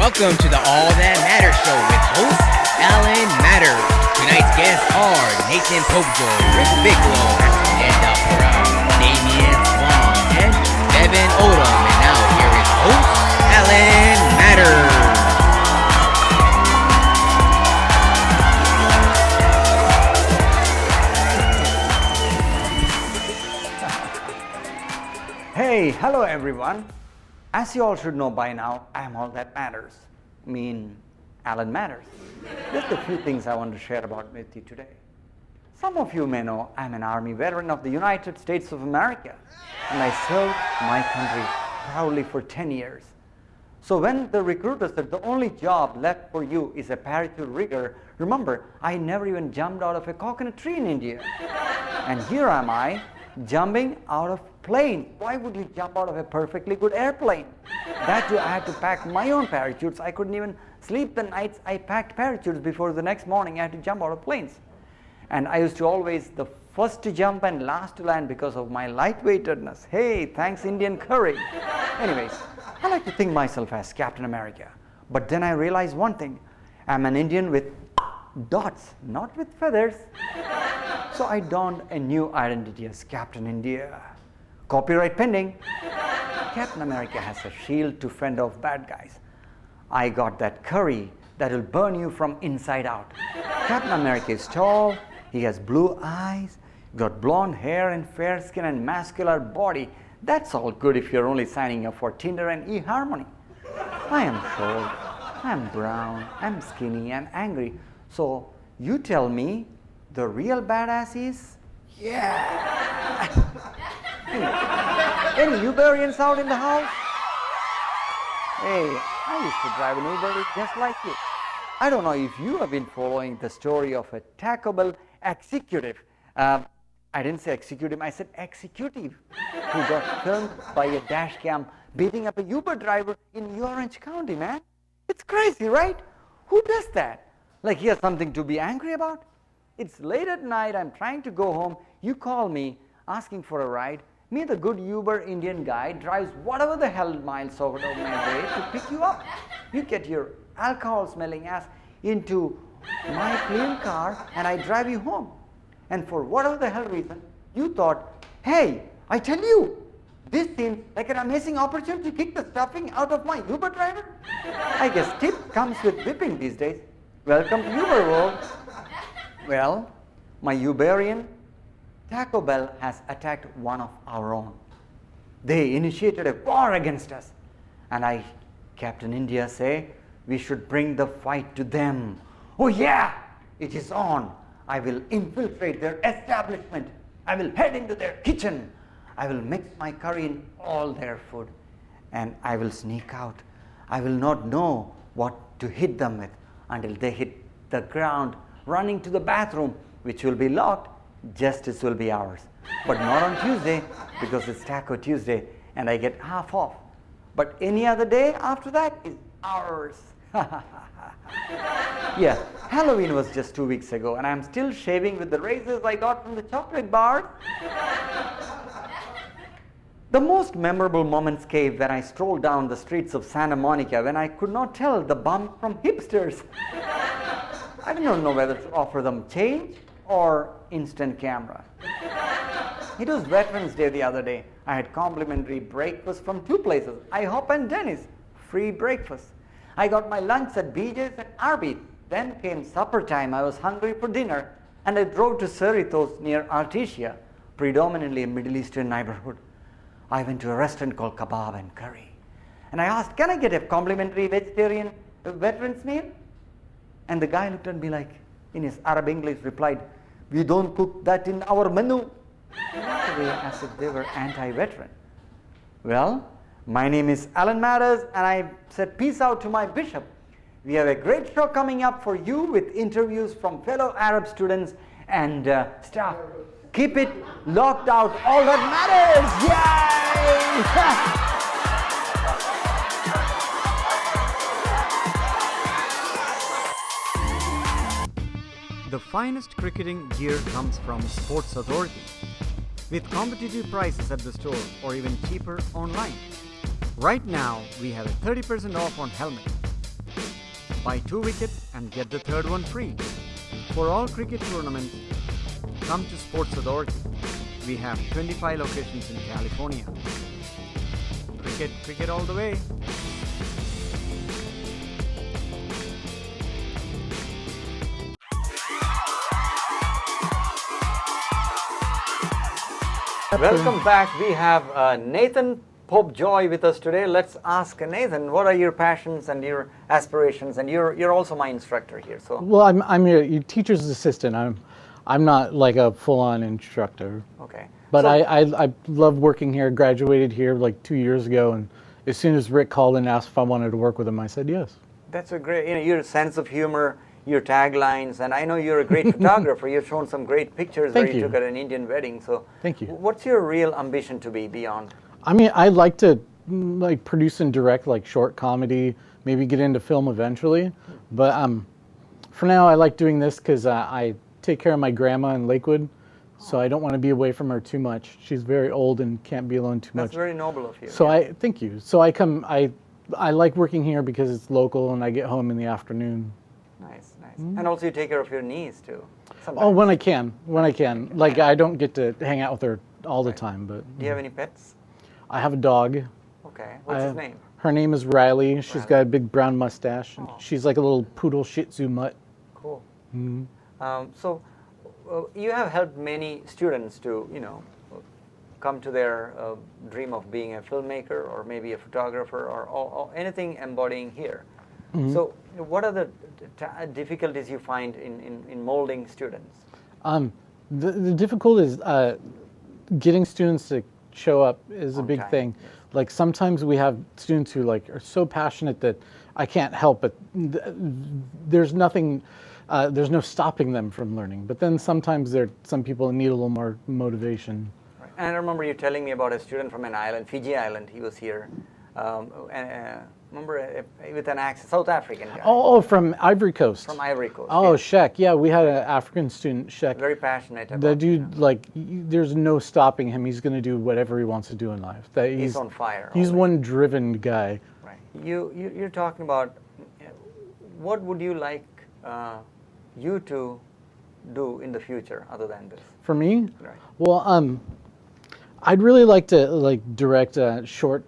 Welcome to the All That Matters show with host Alan Matter. Tonight's guests are Nathan Popejoy, Rick Bigelow, and Dr. Damian Swan, and Devin Odom. And now here is host Alan Matter. Hey, hello everyone. As you all should know by now, I am all that matters. Alan Matters. Just a few things I want to share about with you today. Some of you may know I'm an Army veteran of the United States of America, and I served my country proudly for 10 years. So when the recruiter said the only job left for you is a parachute rigger, remember, I never even jumped out of a coconut tree in India. And here am I, jumping out of plane. Why would you jump out of a perfectly good airplane? That too, I had to pack my own parachutes. I couldn't even sleep the nights I packed parachutes before the next morning I had to jump out of planes. And I used to always the first to jump and last to land because of my lightweightedness. Hey, thanks Indian curry. Anyways, I like to think myself as Captain America. But then I realized one thing. I'm an Indian with dots, not with feathers. So I donned a new identity as Captain India. Copyright pending. Captain America has a shield to fend off bad guys. I got that curry that will burn you from inside out. Captain America is tall, he has blue eyes, got blonde hair and fair skin and muscular body. That's all good if you're only signing up for Tinder and eHarmony. I am short, I'm brown, I'm skinny, I'm angry. So you tell me, the real badass is? Yeah! Any Uberians out in the house? Hey, I used to drive an Uber just like you. I don't know if you have been following the story of a Taco Bell executive. I didn't say executive, I said executive, who got filmed by a dash cam beating up a Uber driver in Orange County, man. It's crazy, right? Who does that? Like he has something to be angry about? It's late at night, I'm trying to go home, you call me asking for a ride. Me, the good Uber Indian guy, drives whatever the hell miles over my way to pick you up. You get your alcohol-smelling ass into my clean car and I drive you home. And for whatever the hell reason, you thought, hey, I tell you, this seems like an amazing opportunity to kick the stuffing out of my Uber driver. I guess tip comes with whipping these days. Welcome to Uber world. Well, my Uberian, Taco Bell has attacked one of our own. They initiated a war against us. And I, Captain India, say, we should bring the fight to them. Oh yeah, it is on. I will infiltrate their establishment. I will head into their kitchen. I will mix my curry in all their food. And I will sneak out. I will not know what to hit them with until they hit the ground, running to the bathroom, which will be locked. Justice will be ours. But not on Tuesday, because it's Taco Tuesday and I get half off. But any other day after that is ours. Yeah, Halloween was just 2 weeks ago and I'm still shaving with the razors I got from the chocolate bar. The most memorable moments came when I strolled down the streets of Santa Monica when I could not tell the bum from hipsters. I don't know whether to offer them change or instant camera. It was Veterans Day the other day. I had complimentary breakfast from two places, IHOP and Denny's. Free breakfast. I got my lunch at BJ's and Arby's. Then came supper time. I was hungry for dinner and I drove to Cerritos near Artesia, predominantly a Middle Eastern neighborhood. I went to a restaurant called Kebab and Curry. And I asked, can I get a complimentary vegetarian veterans meal? And the guy looked at me like, in his Arab English, replied, we don't cook that in our menu. They walked away as if they were anti-veteran. Well, my name is Alan Matters and I said peace out to my bishop. We have a great show coming up for you with interviews from fellow Arab students and staff. Keep it locked out, all that matters. Yay! The finest cricketing gear comes from Sports Authority, with competitive prices at the store or even cheaper online. Right now, we have a 30% off on helmets. Buy 2 wickets and get the third one free. For all cricket tournaments, come to Sports Authority. We have 25 locations in California. Cricket all the way. Welcome back. We have Nathan Pope-Joy with us today. Let's ask Nathan, what are your passions and your aspirations? And you're also my instructor here. So well, I'm your teacher's assistant. I'm not like a full-on instructor. okay, But so, I love working here. Graduated here like 2 years ago, and as soon as Rick called and asked if I wanted to work with him, I said yes. that's a great. Your sense of humor, your taglines, and I know you're a great photographer. You've shown some great pictures Thank where you you. took at an Indian wedding. So Thank you. What's your real ambition to be beyond? I mean, I like to like produce and direct like short comedy, maybe get into film eventually. But for now, I like doing this because I take care of my grandma in Lakewood, so I don't want to be away from her too much. She's very old and can't be alone too much. That's very noble of you. So thank you. So I like working here because it's local and I get home in the afternoon. Nice. And also you take care of your niece too. Sometimes. Oh, when I can. Like I don't get to hang out with her all the time, but Do you have any pets? I have a dog. Okay. What's his name? Her name is Riley. She's Riley. got a big brown mustache. And Oh. she's like a little poodle Shih Tzu mutt. Cool. So you have helped many students to, come to their dream of being a filmmaker or maybe a photographer or anything embodying here. So what are the difficulties you find in molding students? The difficult is getting students to show up is a On big time, thing. yes. Like sometimes we have students who like are so passionate that I can't help but there's nothing, there's no stopping them from learning. But then sometimes some people need a little more motivation. Right. And I remember you telling me about a student from an island, Fiji Island. He was here. Remember with an accent, South African guy. Oh, from Ivory Coast. From Ivory Coast. Oh, yes. Shek. Yeah, we had an African student, Shek. Very passionate about The dude, like, there's no stopping him. He's going to do whatever he wants to do in life. He's on fire. He's always. one driven guy. Right. You're talking about what would you like you to do in the future other than this? For me, Right. well, I'd really like to like direct a short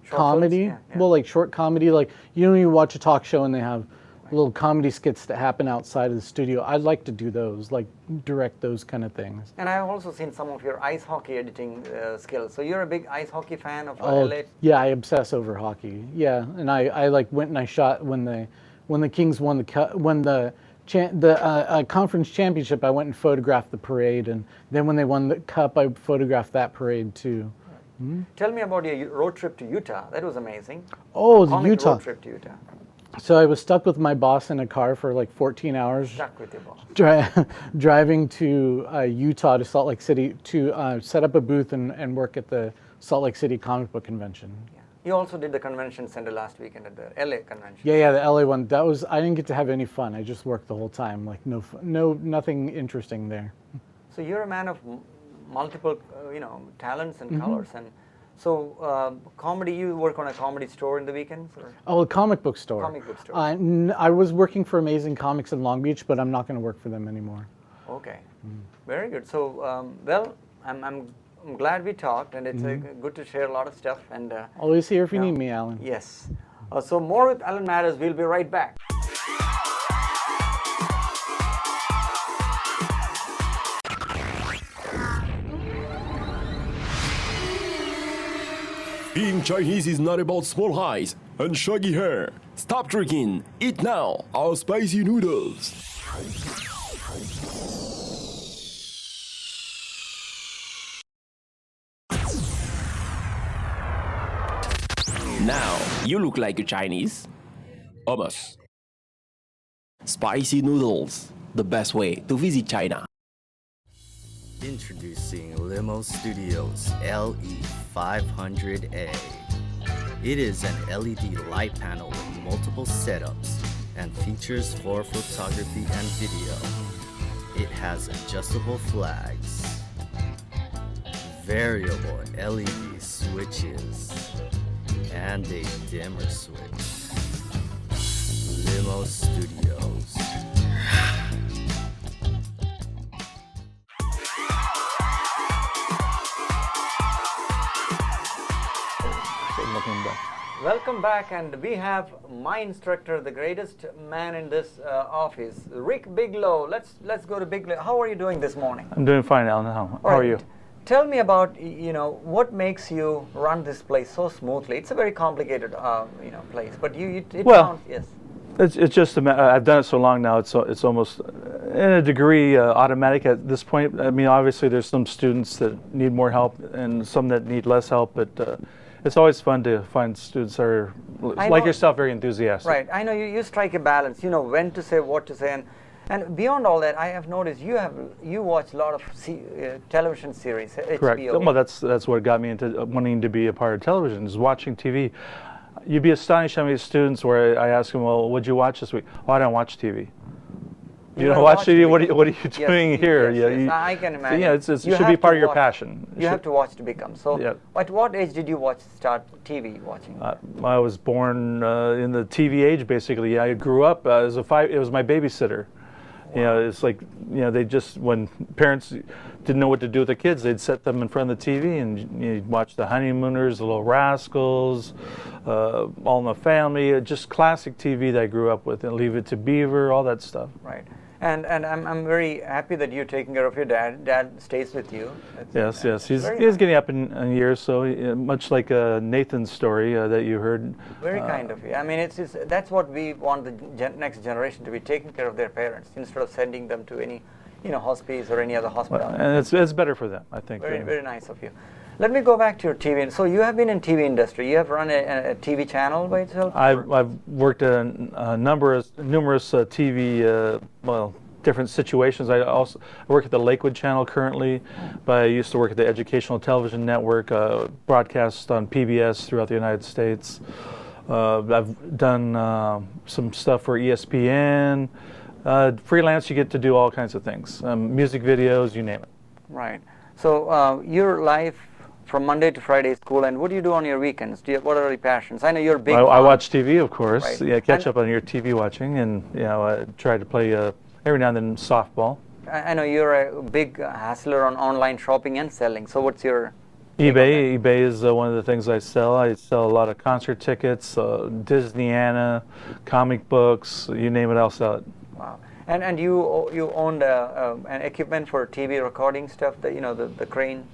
comedy. films? Yeah. Well, like short comedy, like when you watch a talk show and they have little comedy skits that happen outside of the studio. I'd like to do those, like direct those kind of things. And I've also seen some of your ice hockey editing skills. So you're a big ice hockey fan of Oh, LA? yeah, I obsess over hockey. Yeah, and I like went and I shot when the Kings won the conference championship. I went and photographed the parade, and then when they won the cup, I photographed that parade too. Tell me about your road trip to Utah. That was amazing. Oh, the Comic Utah. road trip to Utah. So I was stuck with my boss in a car for like 14 hours, Stuck with your boss. driving to Utah to Salt Lake City to set up a booth and work at the Salt Lake City Comic Book Convention. Yeah. You also did the convention center last weekend at the LA convention. Yeah, the LA one. That was, I didn't get to have any fun. I just worked the whole time. Like nothing interesting there. So you're a man of multiple, talents and colors. And so comedy, you work on a comedy store in the weekends? Or? Oh, a comic book store. Comic book store. I was working for Amazing Comics in Long Beach, but I'm not going to work for them anymore. Okay, very good. So, I'm glad we talked, and it's good to share a lot of stuff. And Always here if you need me, Alan. yes. So more with Alan Matters. We'll be right back. Being Chinese is not about small eyes and shaggy hair. Stop drinking. Eat now. Our spicy noodles. Now, you look like a Chinese. Almost. Spicy noodles. The best way to visit China. Introducing Limo Studios LE500A. It is an LED light panel with multiple setups and features for photography and video. It has adjustable flags, variable LED switches, and a dimmer switch. Zillow Studios. Welcome back, and we have my instructor, the greatest man in this office, Rick Bigelow. Let's go to Bigelow. How are you doing this morning? I'm doing fine, Alan. How are you? Tell me about what makes you run this place so smoothly. It's a very complicated place, but yes. It's just I've done it so long now. It's almost in a degree automatic at this point. I mean, obviously there's some students that need more help and some that need less help, but it's always fun to find students that are like yourself, very enthusiastic. Right. I know you strike a balance. You know when to say, what to say, and beyond all that, I have noticed you watch a lot of television series. Correct. HBO. Well, that's what got me into wanting to be a part of television, is watching TV. You'd be astonished how many students where I ask them, well, what'd you watch this week? Oh, I don't watch TV. You don't watch TV? What are you doing here? Yes, I can imagine. Yeah, it should be part of your passion. You have to watch to become. So, yeah. At what age did you start TV watching? I was born in the TV age, basically. I grew up as it was my babysitter. Wow. You know, it's like, they just, when parents didn't know what to do with the kids, they'd set them in front of the TV and you'd watch The Honeymooners, The Little Rascals, All in the Family, just classic TV that I grew up with, and Leave It to Beaver, all that stuff. Right. And I'm very happy that you're taking care of your dad. Dad stays with you. Yes. He's getting up in years, so much like Nathan's story that you heard. Very kind of you. I mean, that's what we want the next generation to be, taking care of their parents instead of sending them to any, hospice or any other hospital. Well, and it's better for them, I think. Very nice of you. Let me go back to your TV. So you have been in TV industry. You have run a TV channel by itself? I've worked in numerous TV, different situations. I work at the Lakewood channel currently, but I used to work at the Educational Television Network, broadcast on PBS throughout the United States. I've done some stuff for ESPN. Freelance, you get to do all kinds of things. Music videos, you name it. Right. So your life from Monday to Friday school, and what do you do on your weekends? What are your passions? I know you're big. I watch TV, of course. Right. Yeah, catch up on your TV watching, and I try to play every now and then softball. I know you're a big hustler on online shopping and selling. So what's your eBay? eBay is one of the things I sell. I sell a lot of concert tickets, Disneyana, comic books, you name it, I'll sell it. Wow. And you owned an equipment for TV recording stuff, the crane?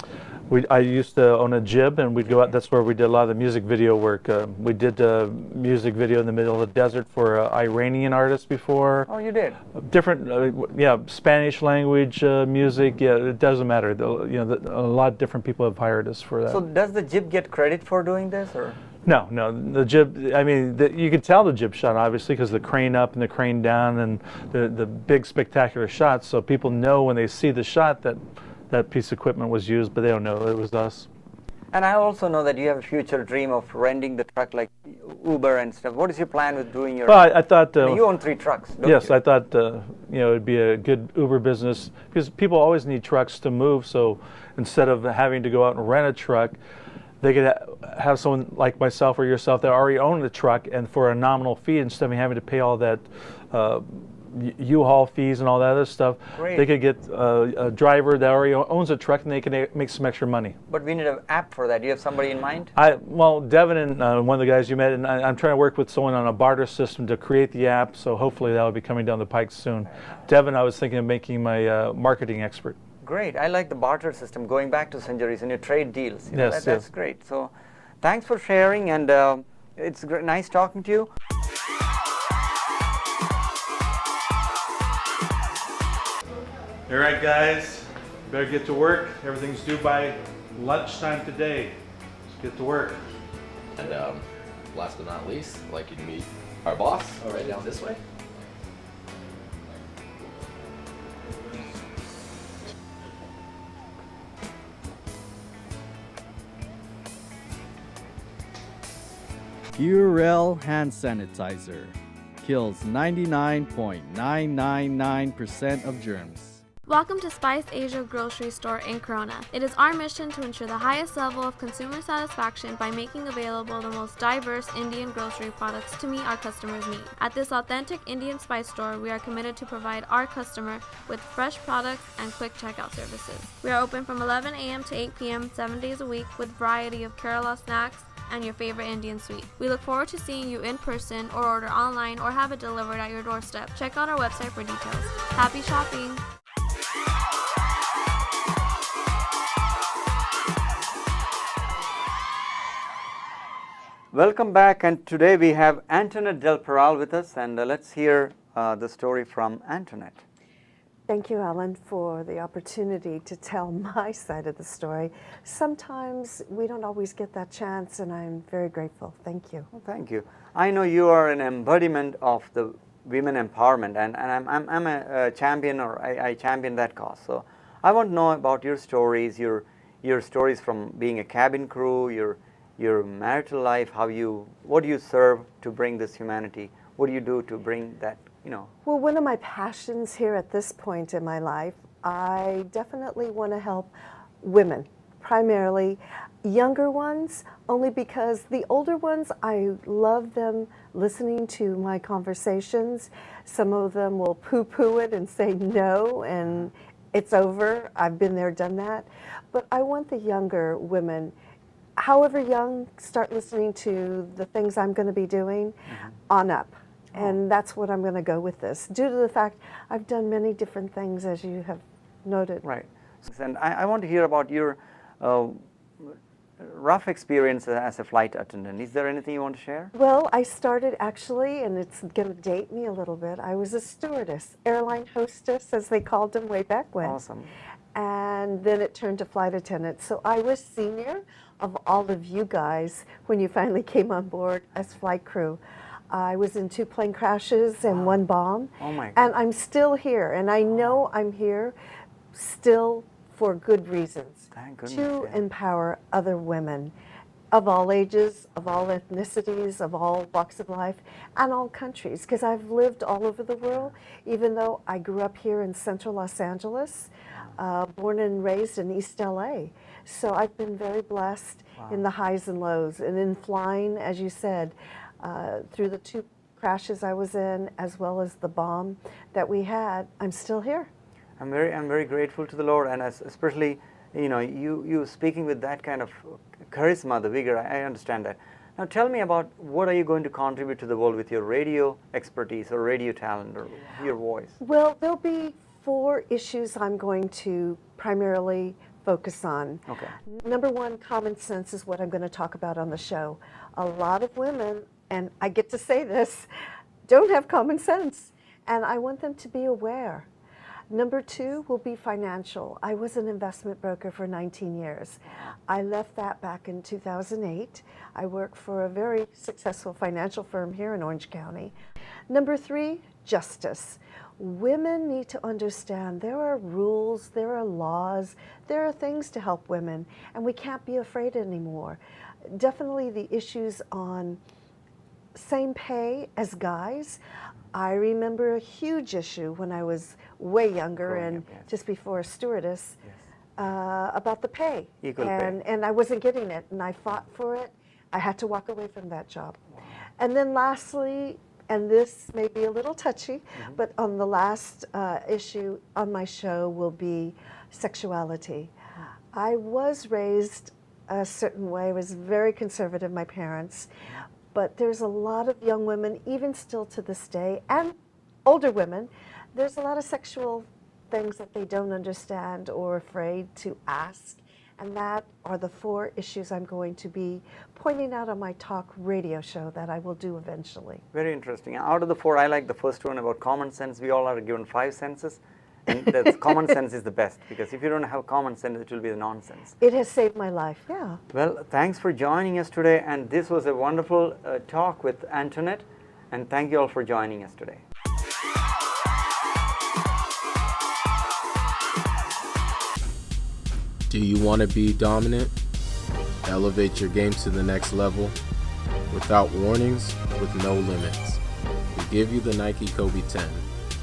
I used to own a jib, and we'd go out. That's where we did a lot of the music video work. We did a music video in the middle of the desert for Iranian artists before. Oh, you did? Different, Spanish language music. Yeah, it doesn't matter. A lot of different people have hired us for that. So does the jib get credit for doing this, or? No. The jib, I mean, you could tell the jib shot, obviously, because the crane up and the crane down and the big spectacular shots. So people know when they see the shot that that piece of equipment was used, but they don't know it was us. And I also know that you have a future dream of renting the truck like Uber and stuff. What is your plan with doing your... Well, I thought... you own 3 trucks, don't yes, you? I thought, it'd be a good Uber business, because people always need trucks to move, so instead of having to go out and rent a truck, they could have someone like myself or yourself that already own the truck, and for a nominal fee, instead of having to pay all that U-Haul fees and all that other stuff, Great. They could get a driver that already owns a truck, and they can make some extra money. But we need an app for that. Do you have somebody in mind? Well, Devin and one of the guys you met, and I'm trying to work with someone on a barter system to create the app, so hopefully that will be coming down the pike soon. Devin, I was thinking of making my marketing expert. Great. I like the barter system, going back to centuries and your trade deals. That's great. So thanks for sharing, and it's nice talking to you. All right, guys, better get to work. Everything's due by lunchtime today. Let's get to work. And last but not least, I'd like you to meet our boss, right down this way. Purell hand sanitizer kills 99.999% of germs. Welcome to Spice Asia Grocery Store in Corona. It is our mission to ensure the highest level of consumer satisfaction by making available the most diverse Indian grocery products to meet our customers' needs. At this authentic Indian spice store, we are committed to provide our customer with fresh products and quick checkout services. We are open from 11 a.m. to 8 p.m. 7 days a week with variety of Kerala snacks and your favorite Indian sweet. We look forward to seeing you in person or order online or have it delivered at your doorstep. Check out our website for details. Happy shopping! Welcome back, and today we have Antoinette Del Peral with us, and let's hear the story from Antoinette. Thank you, Ellen, for the opportunity to tell my side of the story. Sometimes we don't always get that chance, and I'm very grateful. Thank you. Well, thank you. I know you are an embodiment of the women empowerment, and I'm a champion, or I champion that cause. So I want to know about your stories, your stories from being a cabin crew, your marital life, what do you serve to bring this humanity? What do you do to bring that, Well, one of my passions here at this point in my life, I definitely want to help women, primarily younger ones, only because the older ones, I love them listening to my conversations. Some of them will poo-poo it and say no, and it's over. I've been there, done that. But I want the younger women, however young, start listening to the things I'm going to be doing on up. And that's what I'm going to go with this, due to the fact I've done many different things, as you have noted. Right. And I want to hear about your rough experience as a flight attendant. Is there anything you want to share? Well, I started actually, and it's going to date me a little bit, I was a stewardess, airline hostess, as they called them way back when. Awesome. And then it turned to flight attendant. So I was senior of all of you guys when you finally came on board as flight crew. I was in 2 plane crashes and 1 bomb. Oh my God. And I'm still here, and I know I'm here still for good reasons. Thank goodness, to yeah. empower other women of all ages, of all ethnicities, of all walks of life, and all countries, because I've lived all over the world, even though I grew up here in central Los Angeles, born and raised in East LA. So I've been very blessed in the highs and lows, and in flying, as you said, through the 2 crashes I was in, as well as the bomb that we had, I'm still here. I'm very grateful to the Lord, and especially, you speaking with that kind of charisma, the vigor. I understand that. Now tell me about what are you going to contribute to the world with your radio expertise or radio talent or your voice? Well, there'll be 4 issues I'm going to primarily focus on. Okay. Number 1, common sense is what I'm going to talk about on the show. A lot of women, and I get to say this, don't have common sense, and I want them to be aware. Number 2 will be financial. I was an investment broker for 19 years. I left that back in 2008. I work for a very successful financial firm here in Orange County. Number 3, justice. Women need to understand there are rules, there are laws, there are things to help women, and we can't be afraid anymore. Definitely the issues on same pay as guys. I remember a huge issue when I was way younger and just before a stewardess about the pay. Equal pay. And I wasn't getting it, and I fought for it. I had to walk away from that job. And then lastly, and this may be a little touchy, but on the last issue on my show will be sexuality. I was raised a certain way. I was very conservative, my parents. But there's a lot of young women, even still to this day, and older women, there's a lot of sexual things that they don't understand or afraid to ask. And that are the 4 issues I'm going to be pointing out on my talk radio show that I will do eventually. Very interesting. Out of the 4, I like the first one about common sense. We all are given 5 senses. And that common sense is the best, because if you don't have common sense, it will be the nonsense. It has saved my life, yeah. Well, thanks for joining us today, and this was a wonderful talk with Antoinette, and thank you all for joining us today. Do you want to be dominant? Elevate your game to the next level? Without warnings, with no limits. We give you the Nike Kobe 10.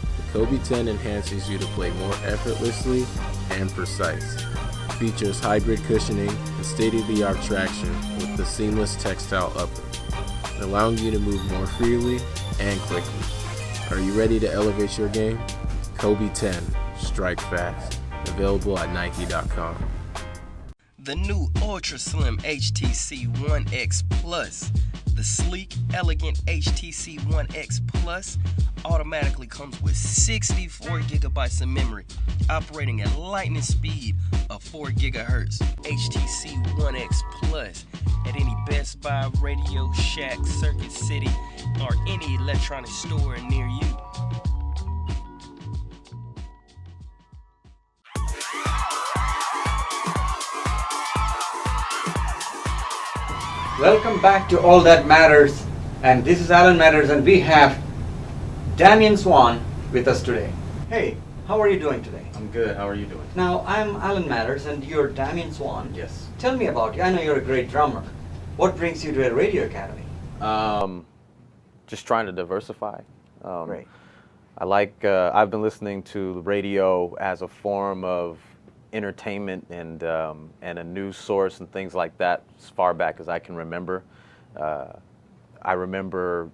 The Kobe 10 enhances you to play more effortlessly and precise. It features hybrid cushioning and state-of-the-art traction with the seamless textile upper, allowing you to move more freely and quickly. Are you ready to elevate your game? Kobe 10, strike fast. Available at Nike.com. The new Ultra Slim HTC One X Plus. The sleek, elegant HTC One X Plus automatically comes with 64 gigabytes of memory, operating at lightning speed of 4 gigahertz. HTC One X Plus at any Best Buy, Radio Shack, Circuit City, or any electronic store near you. Welcome back to All That Matters, and this is Alan Matters, and we have Damian Swan with us today. Hey, how are you doing today? I'm good. How are you doing? Now, I'm Alan Matters, and you're Damian Swan. Yes. Tell me about you. I know you're a great drummer. What brings you to a radio academy? Just trying to diversify. Great. I like. I've been listening to radio as a form of entertainment and a news source and things like that as far back as I can remember. I remember,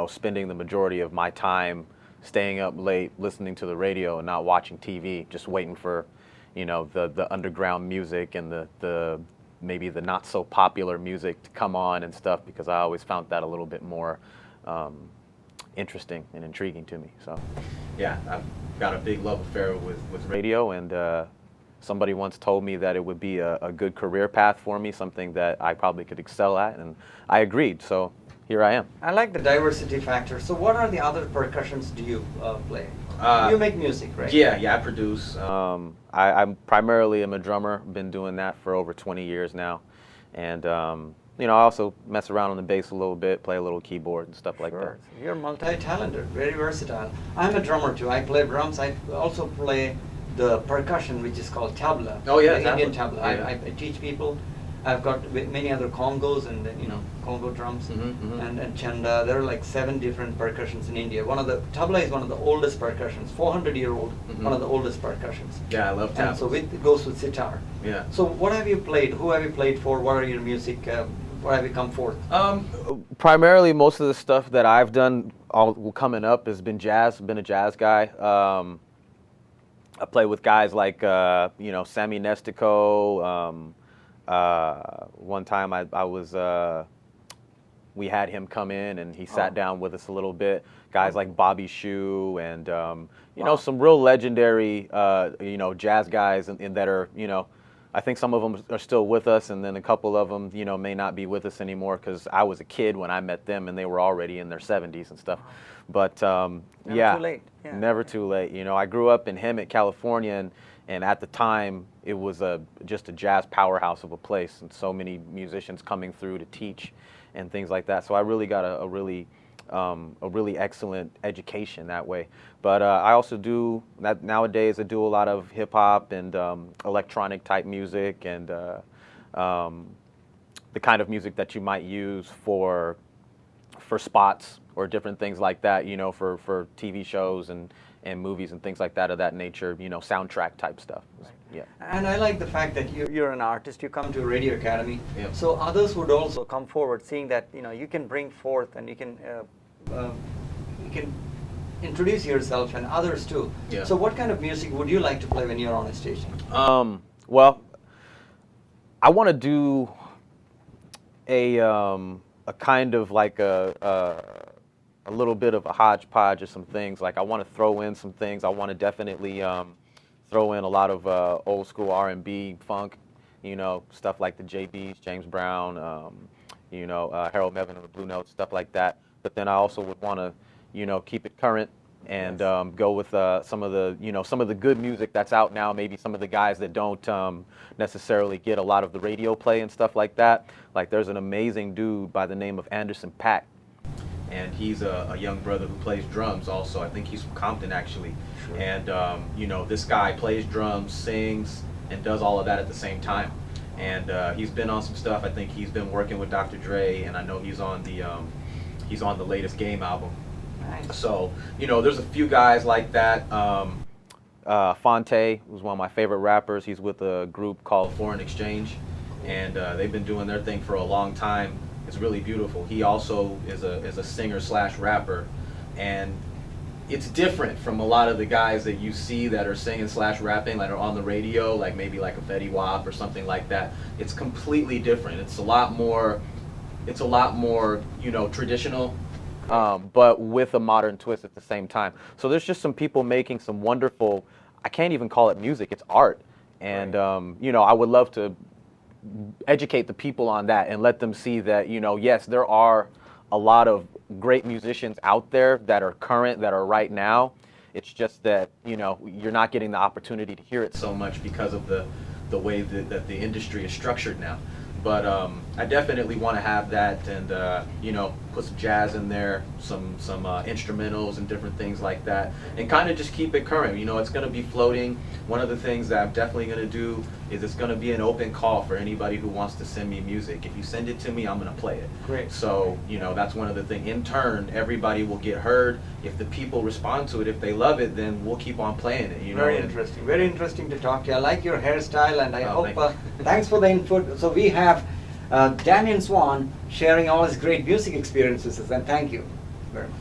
spending the majority of my time staying up late listening to the radio and not watching TV, just waiting for, the underground music and the maybe the not so popular music to come on and stuff, because I always found that a little bit more interesting and intriguing to me. So, yeah, I've got a big love affair with radio, and somebody once told me that it would be a good career path for me, something that I probably could excel at, and I agreed, so here I am. I like the diversity factor. So what are the other percussions do you play? You make music, right? Yeah, I produce. I'm primarily a drummer, been doing that for over 20 years now, and I also mess around on the bass a little bit, play a little keyboard and stuff like that. You're multi-talented, very versatile. I'm a drummer too. I play drums. I also play the percussion, which is called tabla. Oh yeah, the Indian tabla. Yeah. I teach people. I've got many other congos and Congo drums and chanda. There are like 7 different percussions in India. Tabla is one of the oldest percussions, 400-year-old, one of the oldest percussions. Yeah, I love tablas. And so it goes with sitar. Yeah. So what have you played? Who have you played for? What are your music? Where have you come forth? Primarily, most of the stuff that I've done coming up has been jazz. I've been a jazz guy. I play with guys like Sammy Nestico. One time we had him come in and he sat down with us a little bit. Guys like Bobby Shue and some real legendary jazz guys in that are I think some of them are still with us, and then a couple of them may not be with us anymore, because I was a kid when I met them and they were already in their 70s and stuff. But Never too late. Yeah. Never too late. I grew up in Hemet, California, and at the time it was just a jazz powerhouse of a place, and so many musicians coming through to teach and things like that. So I really got a really excellent education that way. But I also do that nowadays. I do a lot of hip hop and electronic type music, and the kind of music that you might use for spots or different things like that, for TV shows and movies and things like that of that nature, soundtrack type stuff. Right. Yeah. And I like the fact that you're an artist, you come to a radio academy, Yeah. so others would also come forward, seeing that you can bring forth and you can introduce yourself and others too. Yeah. So what kind of music would you like to play when you're on a station? Well, I want to do a kind of like a little bit of a hodgepodge of some things. Like I want to throw in some things. I want to definitely throw in a lot of old school R&B, funk, stuff like the JBs, James Brown, Harold Melvin and the Blue Notes, stuff like that. But then I also would want to, keep it current and go with some of the good music that's out now. Maybe some of the guys that don't necessarily get a lot of the radio play and stuff like that. Like there's an amazing dude by the name of Anderson .Paak. And he's a young brother who plays drums also. I think he's from Compton, actually. Sure. And, this guy plays drums, sings, and does all of that at the same time. And he's been on some stuff. I think he's been working with Dr. Dre, and I know he's on the latest Game album. Nice. So, there's a few guys like that. Fonte was one of my favorite rappers. He's with a group called Foreign Exchange, and they've been doing their thing for a long time. It's really beautiful. He also is a singer/rapper, and it's different from a lot of the guys that you see that are singing/rapping, that are on the radio, like maybe like a Fetty Wap or something like that. It's completely different. It's a lot more, traditional, but with a modern twist at the same time. So there's just some people making some wonderful, I can't even call it music, it's art. And, I would love to educate the people on that and let them see that, yes, there are a lot of great musicians out there that are current, that are right now. It's just that, you're not getting the opportunity to hear it so much because of the way that the industry is structured now. But I definitely want to have that and, put some jazz in there, some instrumentals and different things like that, and kind of just keep it current. It's going to be floating. One of the things that I'm definitely going to do is it's going to be an open call for anybody who wants to send me music. If you send it to me, I'm going to play it. Great. So, that's one of the things. In turn, everybody will get heard. If the people respond to it, if they love it, then we'll keep on playing it. Very interesting. Very interesting to talk to you. I like your hairstyle, and I hope. Thanks for the input. So we have Damian Swan sharing all his great music experiences, and thank you very much.